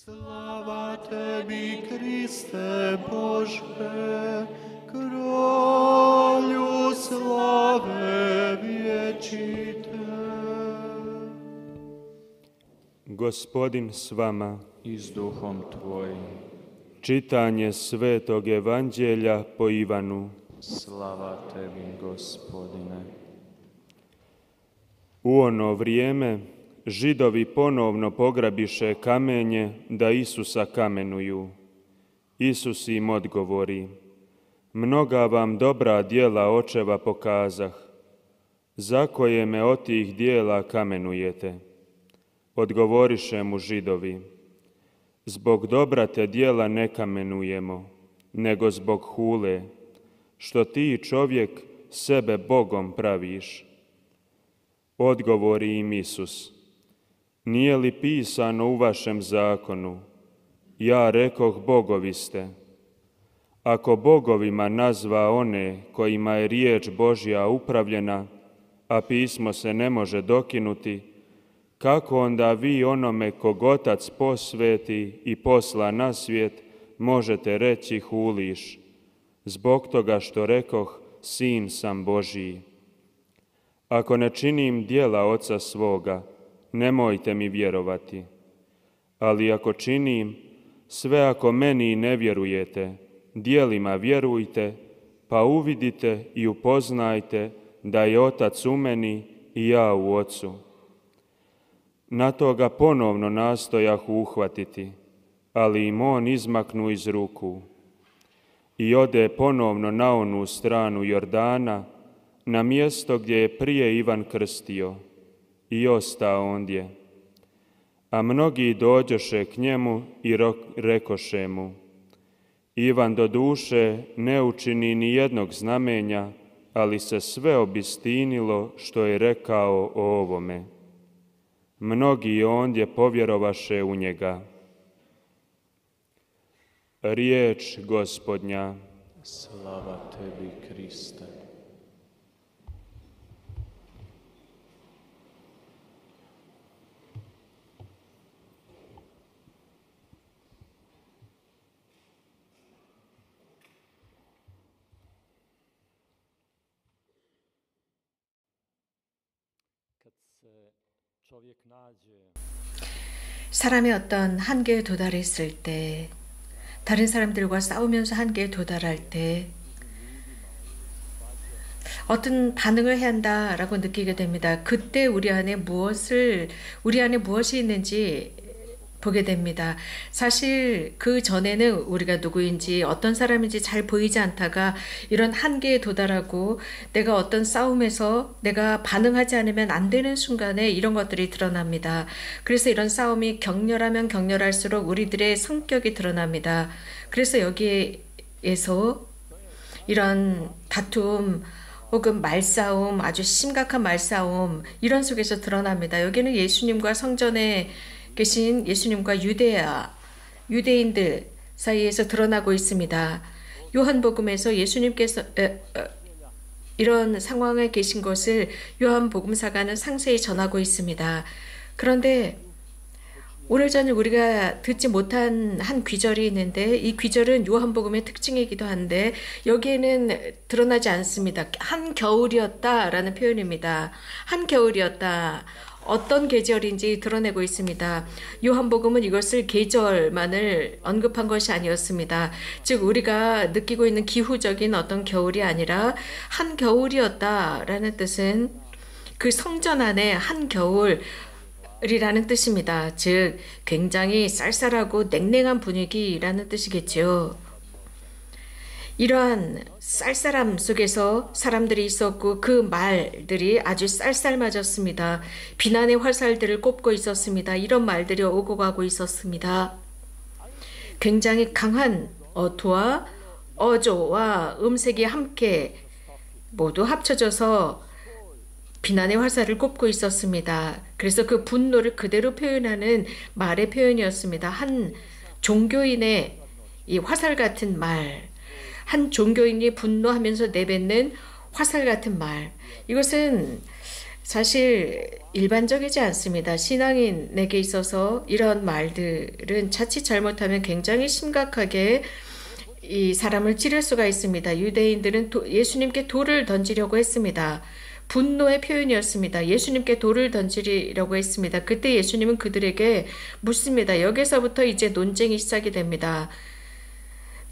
Slava tebi, Kriste Bože, kralju slave vječite. Gospodin s vama I s duhom tvojim. Čitanje Svetog Evanđelja po Ivanu. Slava tebi, Gospodine. U ono vrijeme Židovi ponovno pograbiše kamenje da Isusa kamenuju. Isus im odgovori: mnoga vam dobra djela očeva pokazah, za koje me od tih djela kamenujete? Odgovoriše mu Židovi: zbog dobra te djela ne kamenujemo, nego zbog hule, što ti čovjek sebe Bogom praviš. Odgovori im Isus: nije li pisano u vašem zakonu, ja rekoh bogovi ste? Ako bogovima nazva one kojima je riječ Božja upravljena, a pismo se ne može dokinuti, kako onda vi onome kog Otac posveti i posla na svijet možete reći huliš, zbog toga što rekoh sin sam Božiji? Ako ne činim djela Oca svoga, nemojte mi vjerovati. Ali ako činim, sve ako meni ne vjerujete, djelima vjerujte, pa uvidite i upoznajte da je Otac u meni i ja u Ocu. Na to ga ponovno nastojahu uhvatiti, ali im on izmaknu iz ruku. I ode ponovno na onu stranu Jordana, na mjesto gdje je prije Ivan krstio, i ostao ondje. A mnogi dođoše k njemu i rekoše mu: Ivan doduše ne učini ni jednog znamenja, ali se sve obistinilo što je rekao o ovome. Mnogi ondje povjerovaše u njega. Riječ Gospodnja. Slava tebi, Kriste. 사람이 어떤 한계에 도달했을 때, 다른 사람들과 싸우면서 한계에 도달할 때 어떤 반응을 해야 한다라고 느끼게 됩니다. 그때 우리 안에 무엇이 있는지 보게 됩니다. 사실 그 전에는 우리가 누구인지 어떤 사람인지 잘 보이지 않다가 이런 한계에 도달하고 내가 어떤 싸움에서 내가 반응하지 않으면 안 되는 순간에 이런 것들이 드러납니다. 그래서 이런 싸움이 격렬하면 격렬할수록 우리들의 성격이 드러납니다. 그래서 여기에서 이런 다툼 혹은 말싸움, 아주 심각한 말싸움, 이런 속에서 드러납니다. 여기는 예수님과 성전에 계신 예수님과 유대인들 사이에서 드러나고 있습니다. 요한복음에서 예수님께서 이런 상황에 계신 것을 요한복음사가는 상세히 전하고 있습니다. 그런데 오늘 저녁 우리가 듣지 못한 한 귀절이 있는데, 이 귀절은 요한복음의 특징이기도 한데 여기에는 드러나지 않습니다. 한겨울이었다라는 표현입니다. 한겨울이었다. 어떤 계절인지 드러내고 있습니다. 요한복음은 이것을 계절만을 언급한 것이 아니었습니다. 즉 우리가 느끼고 있는 기후적인 어떤 겨울이 아니라 한겨울이었다라는 뜻은 그 성전 안에 한겨울이라는 뜻입니다. 즉 굉장히 쌀쌀하고 냉랭한 분위기라는 뜻이겠죠. 이러한 쌀쌀함 속에서 사람들이 있었고 그 말들이 아주 쌀쌀맞았습니다. 비난의 화살들을 꼽고 있었습니다. 이런 말들이 오고 가고 있었습니다. 굉장히 강한 어투와 어조와 음색이 함께 모두 합쳐져서 비난의 화살을 꼽고 있었습니다. 그래서 그 분노를 그대로 표현하는 말의 표현이었습니다. 한 종교인의 이 화살 같은 말, 한 종교인이 분노하면서 내뱉는 화살 같은 말, 이것은 사실 일반적이지 않습니다. 신앙인에게 있어서 이런 말들은 자칫 잘못하면 굉장히 심각하게 이 사람을 찌를 수가 있습니다. 유대인들은 예수님께 돌을 던지려고 했습니다. 분노의 표현이었습니다. 예수님께 돌을 던지려고 했습니다. 그때 예수님은 그들에게 묻습니다. 여기서부터 이제 논쟁이 시작이 됩니다.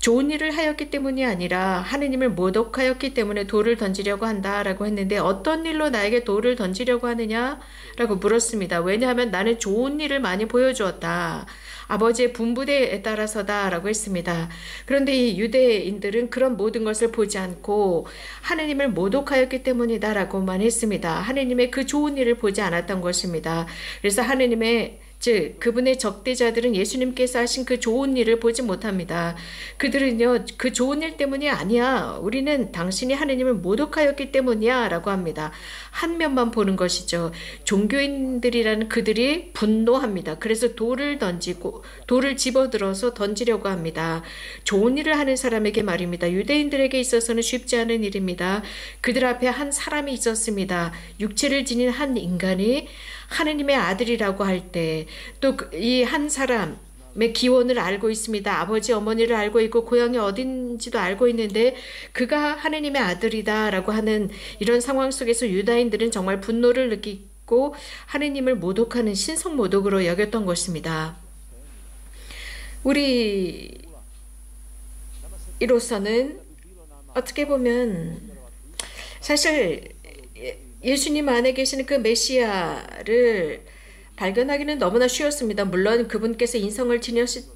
좋은 일을 하였기 때문이 아니라 하느님을 모독하였기 때문에 돌을 던지려고 한다라고 했는데 어떤 일로 나에게 돌을 던지려고 하느냐라고 물었습니다. 왜냐하면 나는 좋은 일을 많이 보여주었다. 아버지의 분부대에 따라서다라고 했습니다. 그런데 이 유대인들은 그런 모든 것을 보지 않고 하느님을 모독하였기 때문이다라고만 했습니다. 하느님의 그 좋은 일을 보지 않았던 것입니다. 그래서 하느님의 즉 그분의 적대자들은 예수님께서 하신 그 좋은 일을 보지 못합니다. 그들은요 그 좋은 일 때문이 아니야. 우리는 당신이 하느님을 모독하였기 때문이야 라고 합니다. 한 면만 보는 것이죠. 종교인들이라는 그들이 분노합니다. 그래서 돌을 던지고 돌을 집어들어서 던지려고 합니다. 좋은 일을 하는 사람에게 말입니다. 유대인들에게 있어서는 쉽지 않은 일입니다. 그들 앞에 한 사람이 있었습니다. 육체를 지닌 한 인간이 하느님의 아들이라고 할 때 또 이 한 사람의 기원을 알고 있습니다. 아버지 어머니를 알고 있고 고향이 어딘지도 알고 있는데 그가 하느님의 아들이다 라고 하는 이런 상황 속에서 유다인들은 정말 분노를 느끼고 하느님을 모독하는 신성모독으로 여겼던 것입니다. 우리로서는 어떻게 보면 사실 예수님 안에 계시는 그 메시아를 발견하기는 너무나 쉬웠습니다. 물론 그분께서 인성을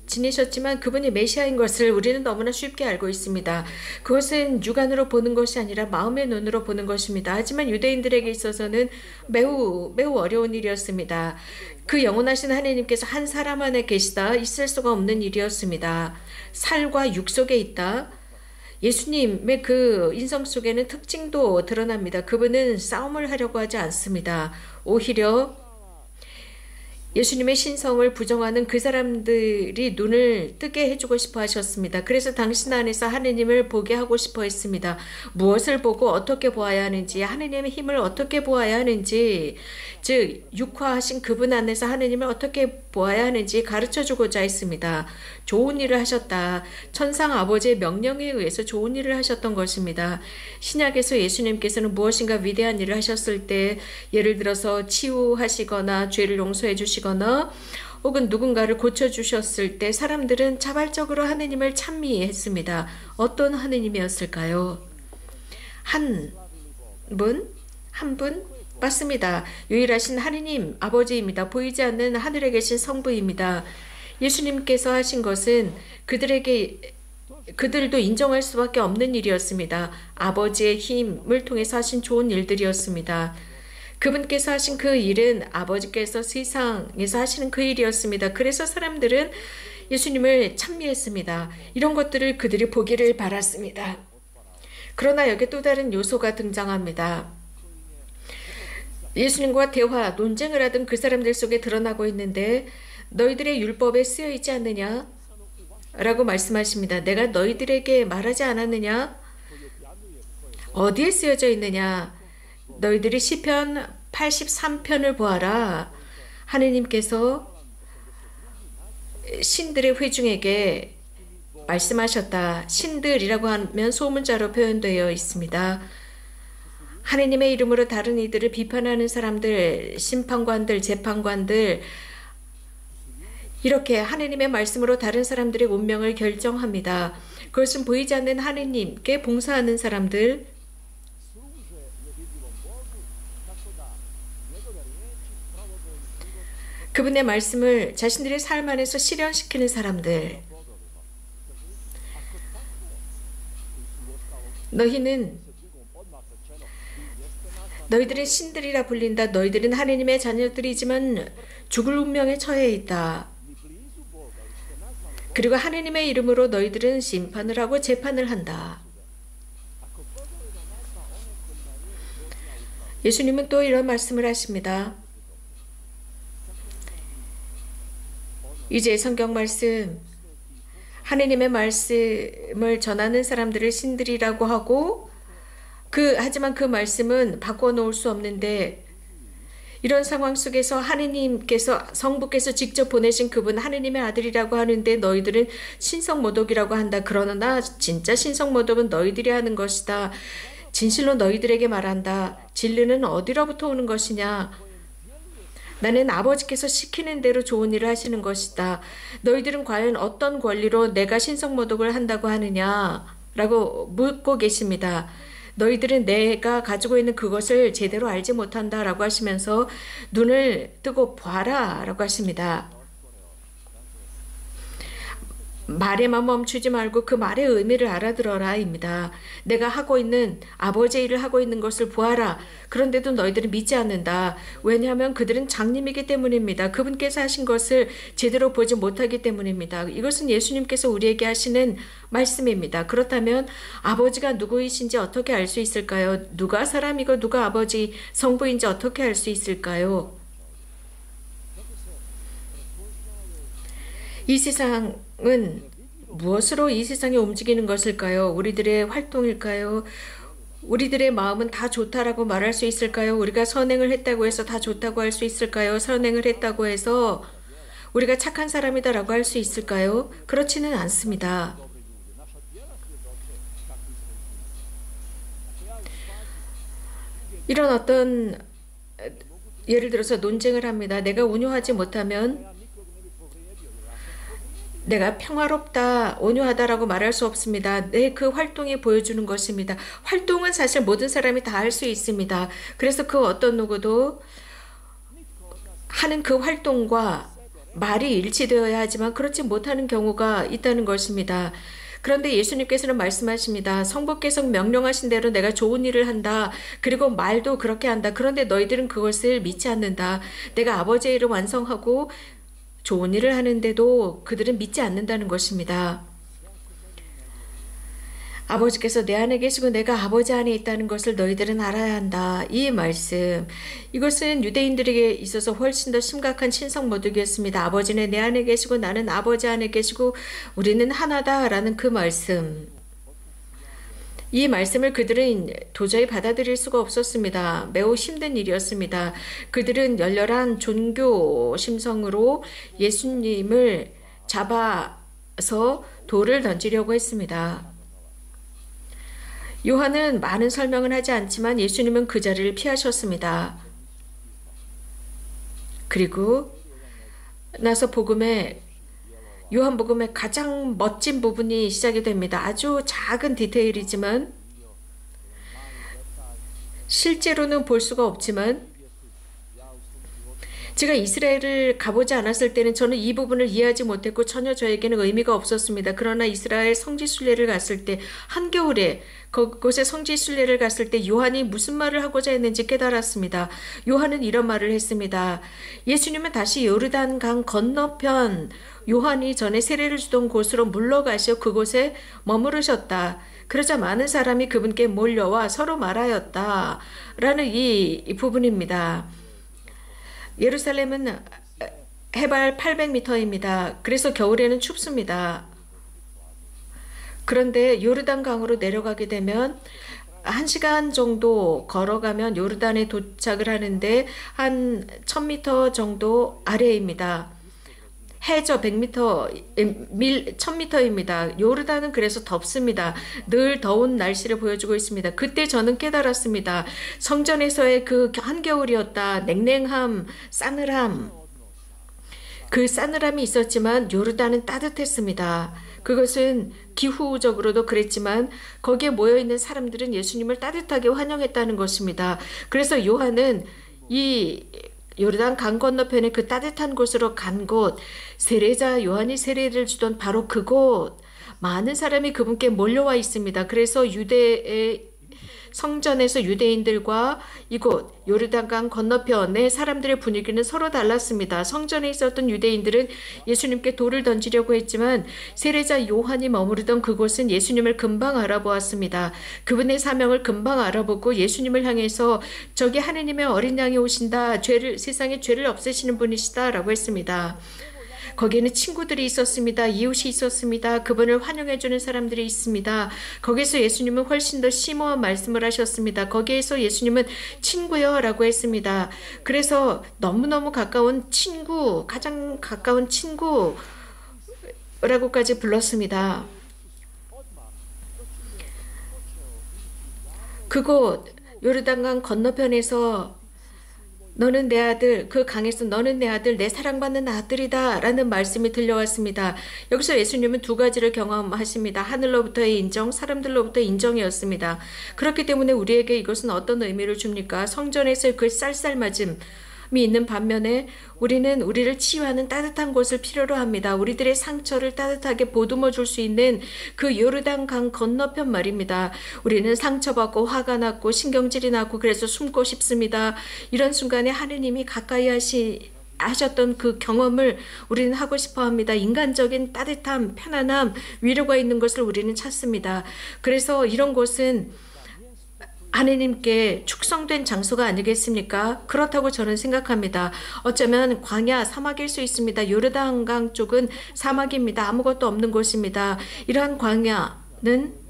지니셨지만 그분이 메시아인 것을 우리는 너무나 쉽게 알고 있습니다. 그것은 육안으로 보는 것이 아니라 마음의 눈으로 보는 것입니다. 하지만 유대인들에게 있어서는 매우 어려운 일이었습니다. 그 영원하신 하나님께서 한 사람 안에 계시다 있을 수가 없는 일이었습니다. 살과 육 속에 있다. 예수님의 그 인성 속에는 특징도 드러납니다. 그분은 싸움을 하려고 하지 않습니다. 오히려 예수님의 신성을 부정하는 그 사람들이 눈을 뜨게 해주고 싶어 하셨습니다. 그래서 당신 안에서 하느님을 보게 하고 싶어 했습니다. 무엇을 보고 어떻게 보아야 하는지, 하느님의 힘을 어떻게 보아야 하는지, 즉 육화하신 그분 안에서 하느님을 어떻게 보아야 하는지 가르쳐주고자 했습니다. 좋은 일을 하셨다. 천상 아버지의 명령에 의해서 좋은 일을 하셨던 것입니다. 신약에서 예수님께서는 무엇인가 위대한 일을 하셨을 때 예를 들어서 치유하시거나 죄를 용서해 주시거나 혹은 누군가를 고쳐주셨을 때 사람들은 자발적으로 하느님을 찬미했습니다. 어떤 하느님이었을까요? 한 분? 맞습니다. 유일하신 하느님 아버지입니다. 보이지 않는 하늘에 계신 성부입니다. 예수님께서 하신 것은 그들도 인정할 수밖에 없는 일이었습니다. 아버지의 힘을 통해서 하신 좋은 일들이었습니다. 그분께서 하신 그 일은 아버지께서 세상에서 하시는 그 일이었습니다. 그래서 사람들은 예수님을 찬미했습니다. 이런 것들을 그들이 보기를 바랐습니다. 그러나 여기 또 다른 요소가 등장합니다. 예수님과 대화, 논쟁을 하던 그 사람들 속에 드러나고 있는데 너희들의 율법에 쓰여 있지 않느냐? 라고 말씀하십니다. 내가 너희들에게 말하지 않았느냐? 어디에 쓰여져 있느냐? 너희들이 시편 83편을 보아라. 하느님께서 신들의 회중에게 말씀하셨다. 신들이라고 하면 소문자로 표현되어 있습니다. 하느님의 이름으로 다른 이들을 비판하는 사람들, 심판관들, 재판관들, 이렇게 하느님의 말씀으로 다른 사람들의 운명을 결정합니다. 그것은 보이지 않는 하느님께 봉사하는 사람들, 그분의 말씀을 자신들의 삶 안에서 실현시키는 사람들, 너희들은 신들이라 불린다. 너희들은 하느님의 자녀들이지만 죽을 운명에 처해 있다. 그리고 하느님의 이름으로 너희들은 심판을 하고 재판을 한다. 예수님은 또 이런 말씀을 하십니다. 이제 성경 말씀, 하느님의 말씀을 전하는 사람들을 신들이라고 하고 하지만 그 말씀은 바꿔 놓을 수 없는데 이런 상황 속에서 하느님께서 성부께서 직접 보내신 그분 하느님의 아들이라고 하는데 너희들은 신성모독이라고 한다. 그러나 진짜 신성모독은 너희들이 하는 것이다. 진실로 너희들에게 말한다. 진리는 어디로부터 오는 것이냐? 나는 아버지께서 시키는 대로 좋은 일을 하시는 것이다. 너희들은 과연 어떤 권리로 내가 신성모독을 한다고 하느냐? 라고 묻고 계십니다. 너희들은 내가 가지고 있는 그것을 제대로 알지 못한다 라고 하시면서 눈을 뜨고 봐라 라고 하십니다. 말에만 멈추지 말고 그 말의 의미를 알아들어라 입니다. 내가 하고 있는 아버지의 일을 하고 있는 것을 보아라. 그런데도 너희들은 믿지 않는다. 왜냐하면 그들은 장님이기 때문입니다. 그분께서 하신 것을 제대로 보지 못하기 때문입니다. 이것은 예수님께서 우리에게 하시는 말씀입니다. 그렇다면 아버지가 누구이신지 어떻게 알 수 있을까요? 누가 사람이고 누가 아버지 성부인지 어떻게 알 수 있을까요? 이 세상은 무엇으로 이 세상이 움직이는 것일까요? 우리들의 활동일까요? 우리들의 마음은 다 좋다라고 말할 수 있을까요? 우리가 선행을 했다고 해서 다 좋다고 할 수 있을까요? 선행을 했다고 해서 우리가 착한 사람이다라고 할 수 있을까요? 그렇지는 않습니다. 이런 어떤 예를 들어서 논쟁을 합니다. 내가 온유하지 못하면 내가 평화롭다, 온유하다라고 말할 수 없습니다. 내 그 활동이 보여주는 것입니다. 활동은 사실 모든 사람이 다 할 수 있습니다. 그래서 그 어떤 누구도 하는 그 활동과 말이 일치되어야 하지만 그렇지 못하는 경우가 있다는 것입니다. 그런데 예수님께서는 말씀하십니다. 성부께서 명령하신 대로 내가 좋은 일을 한다. 그리고 말도 그렇게 한다. 그런데 너희들은 그것을 믿지 않는다. 내가 아버지의 일을 완성하고 좋은 일을 하는데도 그들은 믿지 않는다는 것입니다. 아버지께서 내 안에 계시고 내가 아버지 안에 있다는 것을 너희들은 알아야 한다. 이 말씀, 이것은 유대인들에게 있어서 훨씬 더 심각한 신성모독이었습니다. 아버지는 내 안에 계시고 나는 아버지 안에 계시고 우리는 하나다라는 그 말씀. 이 말씀을 그들은 도저히 받아들일 수가 없었습니다. 매우 힘든 일이었습니다. 그들은 열렬한 종교 심성으로 예수님을 잡아서 돌을 던지려고 했습니다. 요한은 많은 설명을 하지 않지만 예수님은 그 자리를 피하셨습니다. 그리고 나서 요한복음의 가장 멋진 부분이 시작이 됩니다. 아주 작은 디테일이지만 실제로는 볼 수가 없지만 제가 이스라엘을 가보지 않았을 때는 저는 이 부분을 이해하지 못했고 전혀 저에게는 의미가 없었습니다. 그러나 이스라엘 성지순례를 갔을 때 한겨울에 그곳에 성지순례를 갔을 때 요한이 무슨 말을 하고자 했는지 깨달았습니다. 요한은 이런 말을 했습니다. 예수님은 다시 요르단 강 건너편 요한이 전에 세례를 주던 곳으로 물러가시어 그곳에 머무르셨다. 그러자 많은 사람이 그분께 몰려와 서로 말하였다. 라는 이 부분입니다. 예루살렘은 해발 800m입니다. 그래서 겨울에는 춥습니다. 그런데 요르단 강으로 내려가게 되면 1시간 정도 걸어가면 요르단에 도착을 하는데 한 1000m 정도 아래입니다. 해저 1000m입니다. 요르단은 그래서 덥습니다. 늘 더운 날씨를 보여주고 있습니다. 그때 저는 깨달았습니다. 성전에서의 그 한겨울이었다. 냉랭함, 싸늘함. 그 싸늘함이 있었지만 요르단은 따뜻했습니다. 그것은 기후적으로도 그랬지만 거기에 모여있는 사람들은 예수님을 따뜻하게 환영했다는 것입니다. 그래서 요한은 이 요르단 강 건너편에 그 따뜻한 곳으로 간 곳, 세례자 요한이 세례를 주던 바로 그곳, 많은 사람이 그분께 몰려와 있습니다. 그래서 유대의 성전에서 유대인들과 이곳 요르단강 건너편의 사람들의 분위기는 서로 달랐습니다. 성전에 있었던 유대인들은 예수님께 돌을 던지려고 했지만 세례자 요한이 머무르던 그곳은 예수님을 금방 알아보았습니다. 그분의 사명을 금방 알아보고 예수님을 향해서 저기 하느님의 어린 양이 오신다. 세상의 죄를 없애시는 분이시다 라고 했습니다. 거기에는 친구들이 있었습니다. 이웃이 있었습니다. 그분을 환영해주는 사람들이 있습니다. 거기서 예수님은 훨씬 더 심오한 말씀을 하셨습니다. 거기에서 예수님은 친구요 라고 했습니다. 그래서 너무너무 가까운 친구, 가장 가까운 친구라고까지 불렀습니다. 그곳 요르단강 건너편에서 너는 내 아들, 그 강에서 너는 내 아들, 내 사랑받는 아들이다 라는 말씀이 들려왔습니다. 여기서 예수님은 두 가지를 경험하십니다. 하늘로부터의 인정, 사람들로부터의 인정이었습니다. 그렇기 때문에 우리에게 이것은 어떤 의미를 줍니까? 성전에서의 그 쌀쌀맞음이 있는 반면에 우리는 우리를 치유하는 따뜻한 곳을 필요로 합니다. 우리들의 상처를 따뜻하게 보듬어 줄 수 있는 그 요르단 강 건너편 말입니다. 우리는 상처받고 화가 났고 신경질이 났고 그래서 숨고 싶습니다. 이런 순간에 하느님이 가까이 하셨던 그 경험을 우리는 하고 싶어 합니다. 인간적인 따뜻함, 편안함, 위로가 있는 것을 우리는 찾습니다. 그래서 이런 곳은 하느님께 축성된 장소가 아니겠습니까? 그렇다고 저는 생각합니다. 어쩌면 광야, 사막일 수 있습니다. 요르단강 쪽은 사막입니다. 아무것도 없는 곳입니다. 이러한 광야는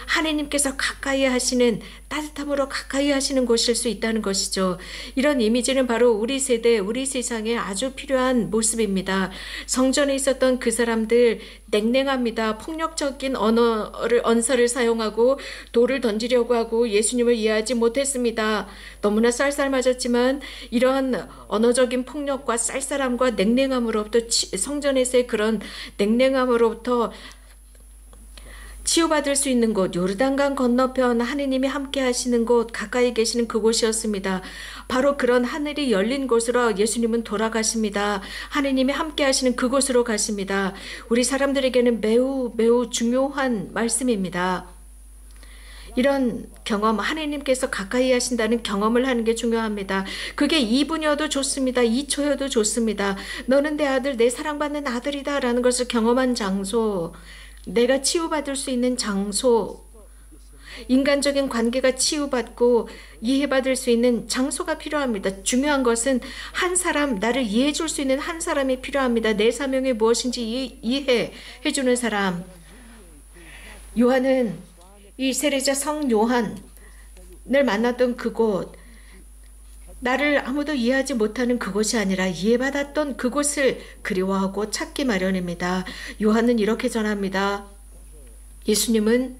하느님께서 가까이 하시는, 따뜻함으로 가까이 하시는 곳일 수 있다는 것이죠. 이런 이미지는 바로 우리 세대, 우리 세상에 아주 필요한 모습입니다. 성전에 있었던 그 사람들 냉랭합니다. 폭력적인 언서를 사용하고 돌을 던지려고 하고 예수님을 이해하지 못했습니다. 너무나 쌀쌀맞았지만 이러한 언어적인 폭력과 쌀쌀함과 냉랭함으로부터 성전에서의 그런 냉랭함으로부터 치유받을 수 있는 곳, 요르단강 건너편 하느님이 함께 하시는 곳, 가까이 계시는 그곳이었습니다. 바로 그런 하늘이 열린 곳으로 예수님은 돌아가십니다. 하느님이 함께 하시는 그곳으로 가십니다. 우리 사람들에게는 매우 매우 중요한 말씀입니다. 이런 경험, 하느님께서 가까이 하신다는 경험을 하는 게 중요합니다. 그게 2분여도 좋습니다. 2초여도 좋습니다. 너는 내 아들, 내 사랑받는 아들이다 라는 것을 경험한 장소, 내가 치유받을 수 있는 장소, 인간적인 관계가 치유받고 이해받을 수 있는 장소가 필요합니다. 중요한 것은 한 사람, 나를 이해해 줄 수 있는 한 사람이 필요합니다. 내 사명이 무엇인지 이해해 주는 사람. 요한은 이 세례자 성 요한을 만났던 그곳, 나를 아무도 이해하지 못하는 그곳이 아니라 이해받았던 그곳을 그리워하고 찾기 마련입니다. 요한은 이렇게 전합니다. 예수님은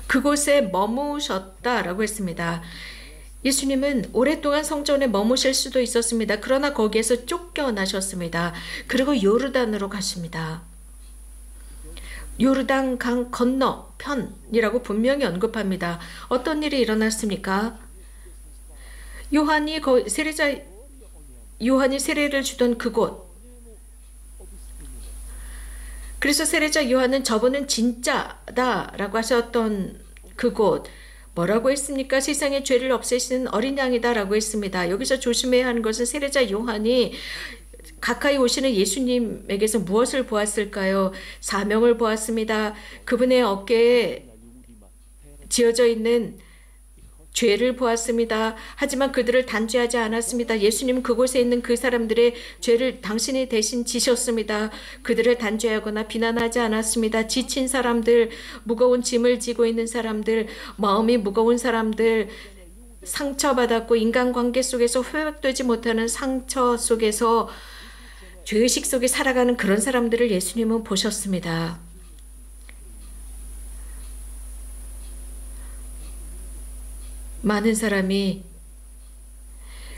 그곳에 머무셨다라고 했습니다. 예수님은 오랫동안 성전에 머무실 수도 있었습니다. 그러나 거기에서 쫓겨나셨습니다. 그리고 요르단으로 가십니다. 요르단 강 건너편이라고 분명히 언급합니다. 어떤 일이 일어났습니까? 요한이 세례를 주던 그곳. 그래서 세례자 요한은 저분은 진짜다라고 하셨던 그곳. 뭐라고 했습니까? 세상의 죄를 없애시는 어린 양이다라고 했습니다. 여기서 조심해야 하는 것은 세례자 요한이 가까이 오시는 예수님에게서 무엇을 보았을까요? 사명을 보았습니다. 그분의 어깨에 지어져 있는 죄를 보았습니다. 하지만 그들을 단죄하지 않았습니다. 예수님은 그곳에 있는 그 사람들의 죄를 당신이 대신 지셨습니다. 그들을 단죄하거나 비난하지 않았습니다. 지친 사람들, 무거운 짐을 지고 있는 사람들, 마음이 무거운 사람들, 상처받았고 인간관계 속에서 회복되지 못하는 상처 속에서 죄의식 속에 살아가는 그런 사람들을 예수님은 보셨습니다. 많은 사람이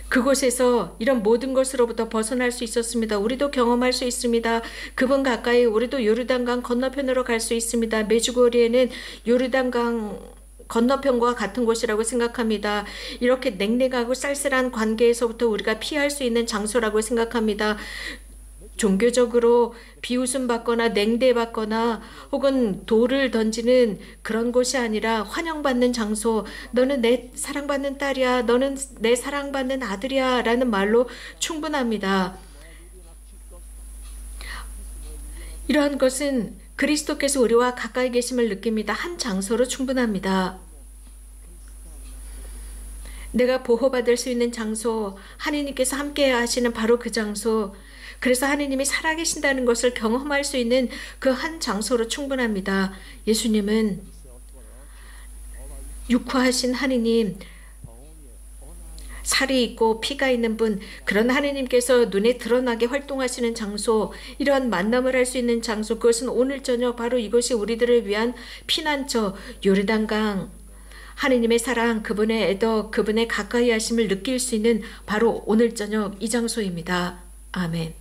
그곳에서 이런 모든 것으로부터 벗어날 수 있었습니다. 우리도 경험할 수 있습니다. 그분 가까이 우리도 요르단강 건너편으로 갈 수 있습니다. 메주고리에는 요르단강 건너편과 같은 곳이라고 생각합니다. 이렇게 냉랭하고 쌀쌀한 관계에서부터 우리가 피할 수 있는 장소라고 생각합니다. 종교적으로 비웃음받거나 냉대받거나 혹은 돌을 던지는 그런 곳이 아니라 환영받는 장소, 너는 내 사랑받는 딸이야, 너는 내 사랑받는 아들이야 라는 말로 충분합니다. 이러한 것은 그리스도께서 우리와 가까이 계심을 느낍니다. 한 장소로 충분합니다. 내가 보호받을 수 있는 장소, 하느님께서 함께 하시는 바로 그 장소, 그래서 하느님이 살아계신다는 것을 경험할 수 있는 그 한 장소로 충분합니다. 예수님은 육화하신 하느님, 살이 있고 피가 있는 분, 그런 하느님께서 눈에 드러나게 활동하시는 장소, 이러한 만남을 할 수 있는 장소, 그것은 오늘 저녁 바로 이것이 우리들을 위한 피난처, 요르단강, 하느님의 사랑, 그분의 애덕, 그분의 가까이 하심을 느낄 수 있는 바로 오늘 저녁 이 장소입니다. 아멘.